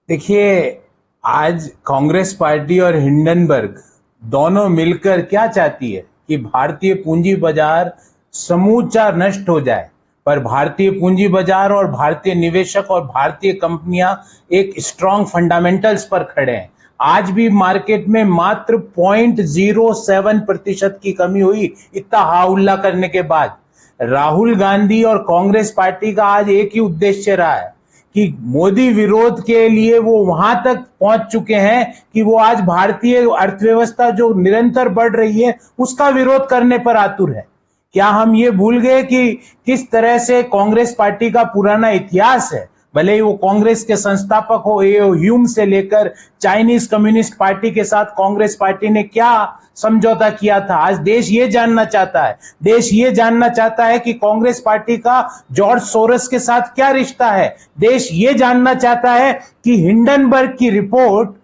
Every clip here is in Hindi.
देखिए, आज कांग्रेस पार्टी और हिंडनबर्ग दोनों मिलकर क्या चाहती है कि भारतीय पूंजी बाजार समूचा नष्ट हो जाए। पर भारतीय पूंजी बाजार और भारतीय निवेशक और भारतीय कंपनियां एक स्ट्रांग फंडामेंटल्स पर खड़े हैं। आज भी मार्केट में मात्र 0.07% की कमी हुई, इतना हाउल्ला करने के बाद। राहुल गांधी और कांग्रेस पार्टी का आज एक ही उद्देश्य रहा है कि मोदी विरोध के लिए वो वहां तक पहुंच चुके हैं कि वो आज भारतीय अर्थव्यवस्था जो निरंतर बढ़ रही है उसका विरोध करने पर आतुर है। क्या हम ये भूल गए कि किस तरह से कांग्रेस पार्टी का पुराना इतिहास है? भले ही वो कांग्रेस के संस्थापक हो, एओ ह्यूम से लेकर चाइनीज कम्युनिस्ट पार्टी के साथ कांग्रेस पार्टी ने क्या समझौता किया था। आज देश ये जानना चाहता है, देश ये जानना चाहता है कि कांग्रेस पार्टी का जॉर्ज सोरस के साथ क्या रिश्ता है। देश ये जानना चाहता है कि हिंडनबर्ग की रिपोर्ट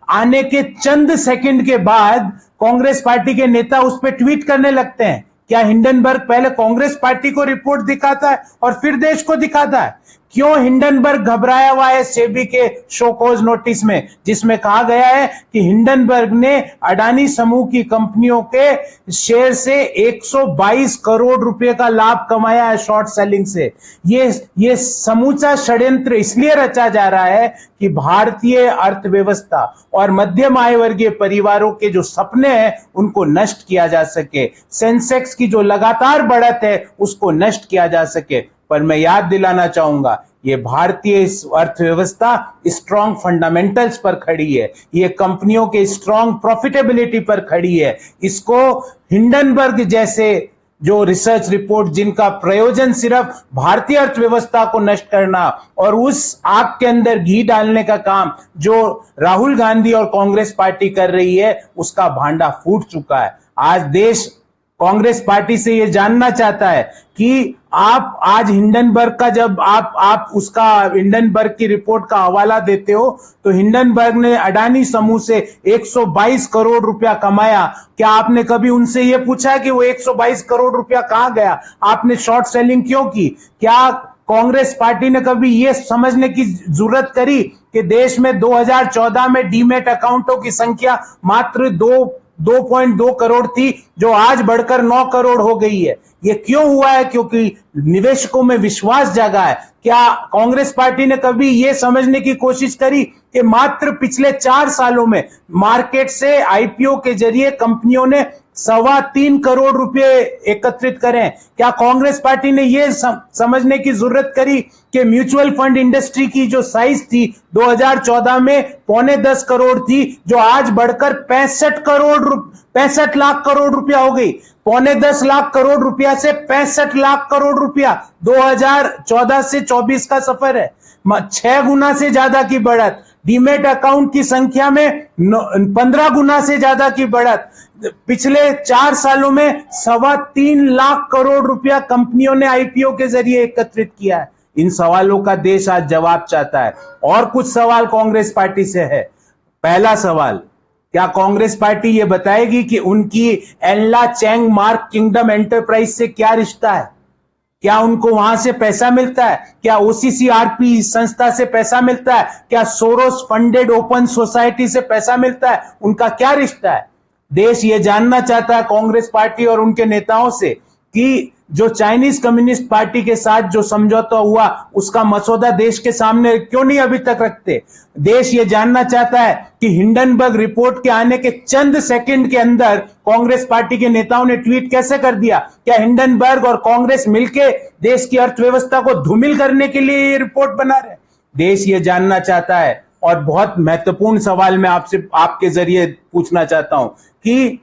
आने के चंद सेकंड के बाद कांग्रेस पार्टी के नेता उस पर ट्वीट करने लगते हैं। क्या हिंडनबर्ग पहले कांग्रेस पार्टी को रिपोर्ट दिखाता है और फिर देश को दिखाता है? क्यों हिंडनबर्ग घबराया हुआ है सेबी के शोकॉज नोटिस में, जिसमें कहा गया है कि हिंडनबर्ग ने अडानी समूह की कंपनियों के शेयर से 122 करोड़ रुपए का लाभ कमाया है शॉर्ट सेलिंग से। ये समूचा षड्यंत्र इसलिए रचा जा रहा है कि भारतीय अर्थव्यवस्था और मध्यम आय वर्गीय परिवारों के जो सपने हैं उनको नष्ट किया जा सके, सेंसेक्स की जो लगातार बढ़त है उसको नष्ट किया जा सके। पर मैं याद दिलाना चाहूंगा, ये भारतीय अर्थव्यवस्था स्ट्रांग फंडामेंटल्स पर खड़ी है, ये कंपनियों के स्ट्रांग प्रॉफिटेबिलिटी पर खड़ी है। इसको हिंडनबर्ग जैसे जो रिसर्च रिपोर्ट जिनका प्रयोजन सिर्फ भारतीय अर्थव्यवस्था को नष्ट करना और उस आग के अंदर घी डालने का काम जो राहुल गांधी और कांग्रेस पार्टी कर रही है, उसका भांडा फूट चुका है। आज देश कांग्रेस पार्टी से यह जानना चाहता है कि आप आज हिंडनबर्ग का जब आप उसका हिंडनबर्ग की रिपोर्ट का हवाला देते हो तो हिंडनबर्ग ने अडानी समूह से 122 करोड़ रुपया कमाया। क्या आपने कभी उनसे यह पूछा कि वो 122 करोड़ रुपया कहां गया? आपने शॉर्ट सेलिंग क्यों की? क्या कांग्रेस पार्टी ने कभी यह समझने की जरूरत करी कि देश में 2014 में डीमेट अकाउंटों की संख्या मात्र 2.2 करोड़ थी, जो आज बढ़कर 9 करोड़ हो गई है? ये क्यों हुआ है? क्योंकि निवेशकों में विश्वास जागा है। क्या कांग्रेस पार्टी ने कभी यह समझने की कोशिश करी कि मात्र पिछले 4 सालों में मार्केट से आईपीओ के जरिए कंपनियों ने 3.25 करोड़ रुपए एकत्रित करें? क्या कांग्रेस पार्टी ने यह समझने की जरूरत करी कि म्यूचुअल फंड इंडस्ट्री की जो साइज थी 2014 में 9.25 करोड़ थी, जो आज बढ़कर 65 लाख करोड़ रुपया हो गई? 9.25 लाख करोड़ रुपया से 65 लाख करोड़ रुपया 2014 से 24 का सफर है। 6 गुना से ज्यादा की बढ़त। डीमेट अकाउंट की संख्या में 15 गुना से ज्यादा की बढ़त। पिछले 4 सालों में 3.25 लाख करोड़ रुपया कंपनियों ने आईपीओ के जरिए एकत्रित किया है। इन सवालों का देश आज जवाब चाहता है। और कुछ सवाल कांग्रेस पार्टी से है। पहला सवाल, क्या कांग्रेस पार्टी ये बताएगी कि उनकी एनला चैंग मार्क किंगडम एंटरप्राइज से क्या रिश्ता है? क्या उनको वहां से पैसा मिलता है? क्या ओसीसीआरपी संस्था से पैसा मिलता है? क्या सोरोस फंडेड ओपन सोसाइटी से पैसा मिलता है? उनका क्या रिश्ता है? देश ये जानना चाहता है कांग्रेस पार्टी और उनके नेताओं से कि जो चाइनीज कम्युनिस्ट पार्टी के साथ जो समझौता हुआ उसका मसौदा देश के सामने क्यों नहीं अभी तक रखते? देश ये जानना चाहता है कि हिंडनबर्ग रिपोर्ट के आने के चंद सेकंड के अंदर कांग्रेस पार्टी के नेताओं ने ट्वीट कैसे कर दिया? क्या हिंडनबर्ग और कांग्रेस मिलकर देश की अर्थव्यवस्था को धूमिल करने के लिए ये रिपोर्ट बना रहे? देश ये जानना चाहता है। और बहुत महत्वपूर्ण सवाल मैं आपसे आपके जरिए पूछना चाहता हूं कि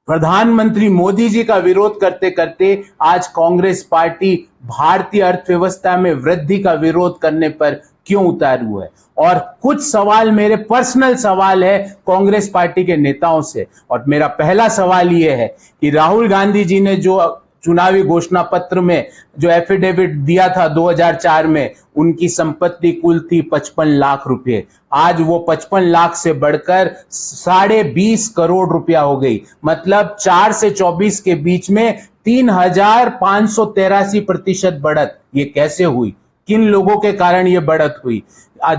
प्रधानमंत्री मोदी जी का विरोध करते करते आज कांग्रेस पार्टी भारतीय अर्थव्यवस्था में वृद्धि का विरोध करने पर क्यों उतारू हुआ है? और कुछ सवाल मेरे पर्सनल सवाल है कांग्रेस पार्टी के नेताओं से। और मेरा पहला सवाल यह है कि राहुल गांधी जी ने जो चुनावी घोषणा पत्र में जो एफिडेविट दिया था 2004 में, उनकी संपत्ति कुल थी 55 लाख रुपए। आज वो 55 लाख से बढ़कर 20.5 करोड़ रुपया हो गई। मतलब 4 से 24 के बीच में 3,583% बढ़त। ये कैसे हुई? किन लोगों के कारण ये बढ़त हुई।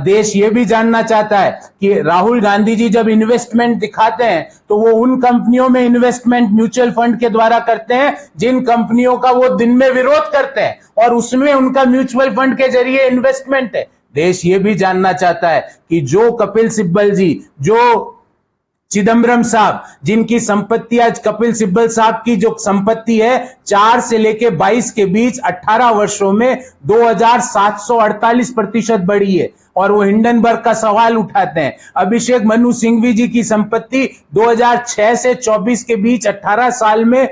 देश ये भी जानना चाहता है कि राहुल गांधी जी जब इन्वेस्टमेंट दिखाते हैं तो वो उन कंपनियों में इन्वेस्टमेंट म्यूचुअल फंड के द्वारा करते हैं जिन कंपनियों का वो दिन में विरोध करते हैं, और उसमें उनका म्यूचुअल फंड के जरिए इन्वेस्टमेंट है। देश ये भी जानना चाहता है कि जो कपिल सिब्बल जी, जो चिदम्बरम साहब, जिनकी संपत्ति आज कपिल सिब्बल साहब की जो संपत्ति है 4 से लेके 22 के बीच 18 वर्षों में 2748% बढ़ी है, और वो हिंडनबर्ग का सवाल उठाते हैं। अभिषेक मनु सिंघवी जी की संपत्ति 2006 से 24 के बीच 18 साल में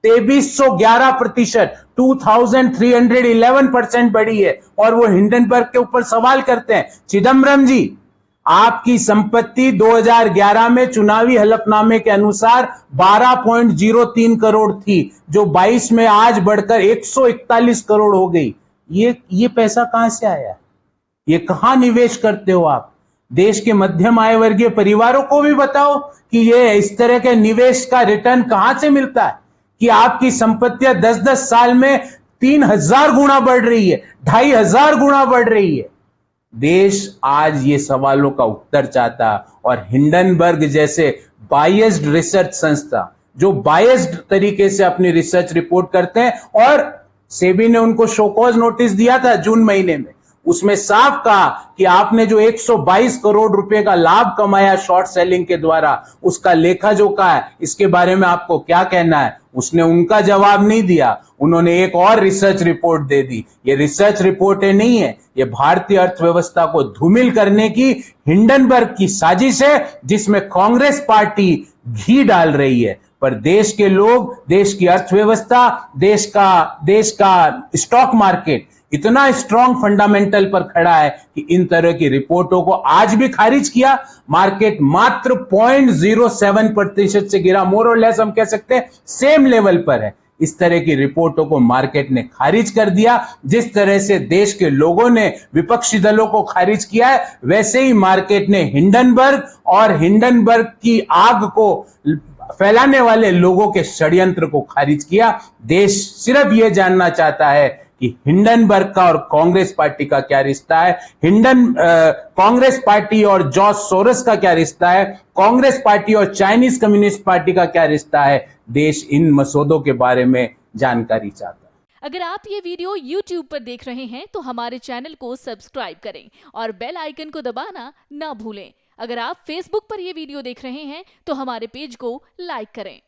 2311%, 2311% बढ़ी है, और वो हिंडनबर्ग के ऊपर सवाल करते हैं। चिदम्बरम जी, आपकी संपत्ति 2011 में चुनावी हलफनामे के अनुसार 12.03 करोड़ थी, जो 22 में आज बढ़कर 141 करोड़ हो गई। ये पैसा कहां से आया? ये कहां निवेश करते हो आप? देश के मध्यम आय वर्गीय परिवारों को भी बताओ कि ये इस तरह के निवेश का रिटर्न कहां से मिलता है कि आपकी संपत्तियां 10-10 साल में 3000 गुना बढ़ रही है, 2500 गुना बढ़ रही है। देश आज ये सवालों का उत्तर चाहता, और हिंडनबर्ग जैसे बायस्ड रिसर्च संस्था जो बायस्ड तरीके से अपनी रिसर्च रिपोर्ट करते हैं, और सेबी ने उनको शोकॉज नोटिस दिया था जून महीने में, उसमें साफ कहा कि आपने जो 122 करोड़ रुपए का लाभ कमाया शॉर्ट सेलिंग के द्वारा, उसका लेखा जोखा है, इसके बारे में आपको क्या कहना है? उसने उनका जवाब नहीं दिया, उन्होंने एक और रिसर्च रिपोर्ट दे दी। ये रिसर्च रिपोर्टें नहीं है, ये भारतीय अर्थव्यवस्था को धूमिल करने की हिंडनबर्ग की साजिश है, जिसमें कांग्रेस पार्टी घी डाल रही है। पर देश के लोग, देश की अर्थव्यवस्था, देश का स्टॉक मार्केट इतना स्ट्रॉन्ग फंडामेंटल पर खड़ा है कि इन तरह की रिपोर्टों को आज भी खारिज किया। मार्केट मात्र 0.07% से गिरा, मोर और लेस हम कह सकते हैं सेम लेवल पर है। इस तरह की रिपोर्टों को मार्केट ने खारिज कर दिया। जिस तरह से देश के लोगों ने विपक्षी दलों को खारिज किया है, वैसे ही मार्केट ने हिंडनबर्ग और हिंडनबर्ग की आग को फैलाने वाले लोगों के षड्यंत्र को खारिज किया। देश सिर्फ यह जानना चाहता है कि हिंडनबर्ग का और कांग्रेस पार्टी का क्या रिश्ता है, कांग्रेस पार्टी और जॉर्ज सोरोस का क्या रिश्ता है, कांग्रेस पार्टी और चाइनीज कम्युनिस्ट पार्टी का क्या रिश्ता है। देश इन मसौदों के बारे में जानकारी चाहता है। अगर आप ये वीडियो YouTube पर देख रहे हैं तो हमारे चैनल को सब्सक्राइब करें और बेल आइकन को दबाना ना भूलें। अगर आप Facebook पर ये वीडियो देख रहे हैं तो हमारे पेज को लाइक करें।